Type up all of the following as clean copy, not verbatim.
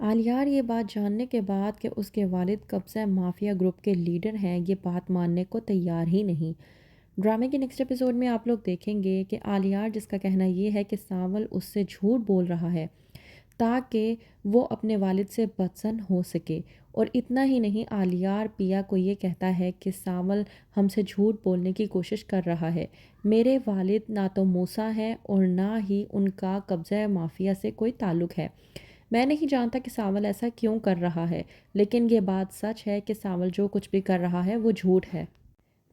आलियार ये बात जानने के बाद कि उसके वालिद कब्ज़ा माफिया ग्रुप के लीडर हैं, ये बात मानने को तैयार ही नहीं। ड्रामे के नेक्स्ट एपिसोड में आप लोग देखेंगे कि आलियार जिसका कहना ये है कि सांवल उससे झूठ बोल रहा है ताकि वो अपने वालिद से बदसन हो सके। और इतना ही नहीं, आलियार पिया को ये कहता है कि सांवल हमसे झूठ बोलने की कोशिश कर रहा है। मेरे वालिद ना तो मूसा हैं और ना ही उनका कब्ज़ा माफिया से कोई ताल्लुक़ है। मैं नहीं जानता कि सांवल ऐसा क्यों कर रहा है, लेकिन ये बात सच है कि सांवल जो कुछ भी कर रहा है वो झूठ है।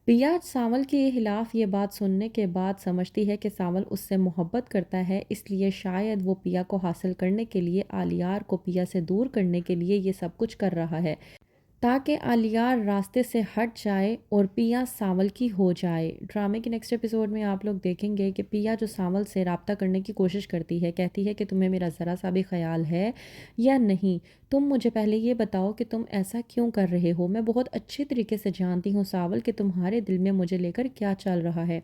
पिया सांवल के खिलाफ ये बात सुनने के बाद समझती है कि सांवल उससे मोहब्बत करता है, इसलिए शायद वो पिया को हासिल करने के लिए आलियार को पिया से दूर करने के लिए ये सब कुछ कर रहा है, ताकि आलियार रास्ते से हट जाए और पिया सांवल की हो जाए। ड्रामे के नेक्स्ट एपिसोड में आप लोग देखेंगे कि पिया जो सांवल से रब्ता करने की कोशिश करती है, कहती है कि तुम्हें मेरा ज़रा सा भी ख्याल है या नहीं। तुम मुझे पहले ये बताओ कि तुम ऐसा क्यों कर रहे हो। मैं बहुत अच्छे तरीके से जानती हूँ सांवल कि तुम्हारे दिल में मुझे लेकर क्या चल रहा है।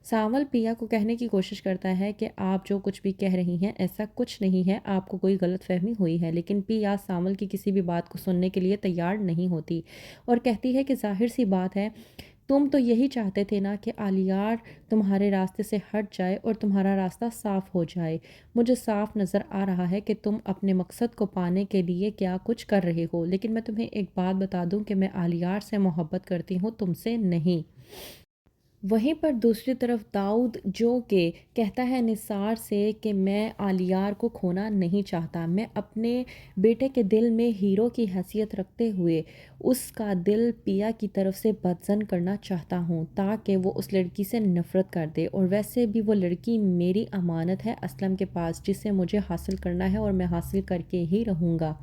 सांवल पिया को कहने की कोशिश करता है कि आप जो कुछ भी कह रही हैं ऐसा कुछ नहीं है, आपको कोई गलतफहमी हुई है। लेकिन पिया सांवल की किसी भी बात को सुनने के लिए तैयार नहीं होती और कहती है कि जाहिर सी बात है, तुम तो यही चाहते थे ना कि आलियार तुम्हारे रास्ते से हट जाए और तुम्हारा रास्ता साफ हो जाए। मुझे साफ नज़र आ रहा है कि तुम अपने मकसद को पाने के लिए क्या कुछ कर रहे हो। लेकिन मैं तुम्हें एक बात बता दूं कि मैं आलियार से मोहब्बत करती हूँ, तुमसे नहीं। वहीं पर दूसरी तरफ दाऊद जो कि कहता है निसार से कि मैं आलियार को खोना नहीं चाहता, मैं अपने बेटे के दिल में हीरो की हैसियत रखते हुए उसका दिल पिया की तरफ से बदजन करना चाहता हूँ ताकि वो उस लड़की से नफ़रत कर दे। और वैसे भी वो लड़की मेरी अमानत है असलम के पास, जिसे मुझे हासिल करना है और मैं हासिल करके ही रहूँगा।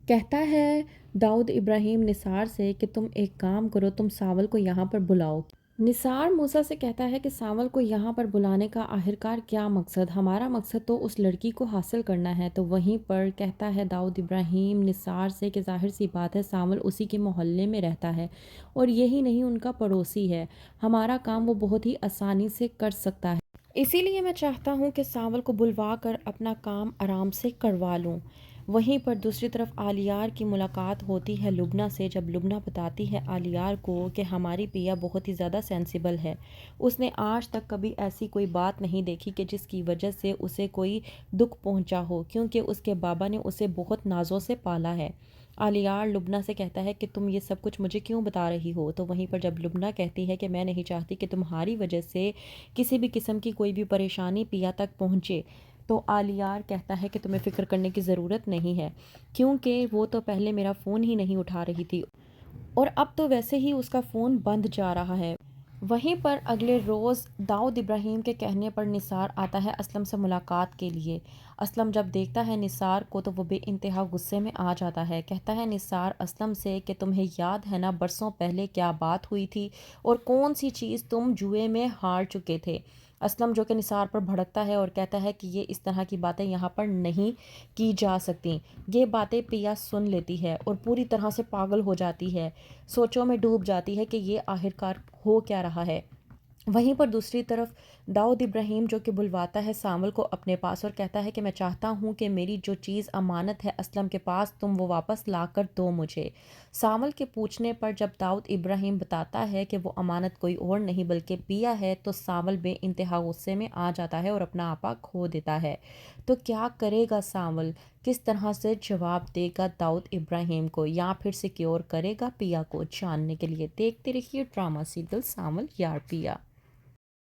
कहता है दाऊद इब्राहिम निसार से कि तुम एक काम करो, तुम सावल को यहाँ पर बुलाओ। निसार मूसा से कहता है कि सांवल को यहाँ पर बुलाने का आखिरकार क्या मकसद, हमारा मकसद तो उस लड़की को हासिल करना है। तो वहीं पर कहता है दाऊद इब्राहिम निसार से कि जाहिर सी बात है सांवल उसी के मोहल्ले में रहता है और यही नहीं उनका पड़ोसी है, हमारा काम वो बहुत ही आसानी से कर सकता है। इसीलिए मैं चाहता हूँ कि सांवल को बुलवा कर अपना काम आराम से करवा लूँ। वहीं पर दूसरी तरफ आलियार की मुलाकात होती है लुबना से, जब लुबना बताती है आलियार को कि हमारी पिया बहुत ही ज़्यादा सेंसिबल है, उसने आज तक कभी ऐसी कोई बात नहीं देखी कि जिसकी वजह से उसे कोई दुख पहुंचा हो, क्योंकि उसके बाबा ने उसे बहुत नाजों से पाला है। आलियार लुबना से कहता है कि तुम ये सब कुछ मुझे क्यों बता रही हो। तो वहीं पर जब लुबना कहती है कि मैं नहीं चाहती कि तुम्हारी वजह से किसी भी किस्म की कोई भी परेशानी पिया तक पहुँचे, तो आलियार कहता है कि तुम्हें फ़िक्र करने की ज़रूरत नहीं है, क्योंकि वो तो पहले मेरा फ़ोन ही नहीं उठा रही थी और अब तो वैसे ही उसका फ़ोन बंद जा रहा है। वहीं पर अगले रोज़ दाऊद इब्राहिम के कहने पर निसार आता है असलम से मुलाकात के लिए। असलम जब देखता है निसार को तो वो बेइंतहा गुस्से में आ जाता है। कहता है निसार असलम से कि तुम्हें याद है ना बरसों पहले क्या बात हुई थी और कौन सी चीज़ तुम जुए में हार चुके थे। असलम जो कि निसार पर भड़कता है और कहता है कि ये इस तरह की बातें यहाँ पर नहीं की जा सकती। ये बातें पिया सुन लेती है और पूरी तरह से पागल हो जाती है, सोचों में डूब जाती है कि ये आखिरकार हो क्या रहा है। वहीं पर दूसरी तरफ दाऊद इब्राहिम जो कि बुलवाता है सांवल को अपने पास और कहता है कि मैं चाहता हूँ कि मेरी जो चीज़ अमानत है असलम के पास तुम वो वापस ला कर दो मुझे। सांवल के पूछने पर जब दाऊद इब्राहिम बताता है कि वो अमानत कोई और नहीं बल्कि पिया है, तो सांवल बेइंतहा गुस्से में आ जाता है और अपना आपा खो देता है। तो क्या करेगा सांवल, किस तरह से जवाब देगा दाऊद इब्राहिम को, या फिर सिक्योर करेगा पिया को? जानने के लिए देखते रहिए ड्रामा सीरियल सांवल यार पिया।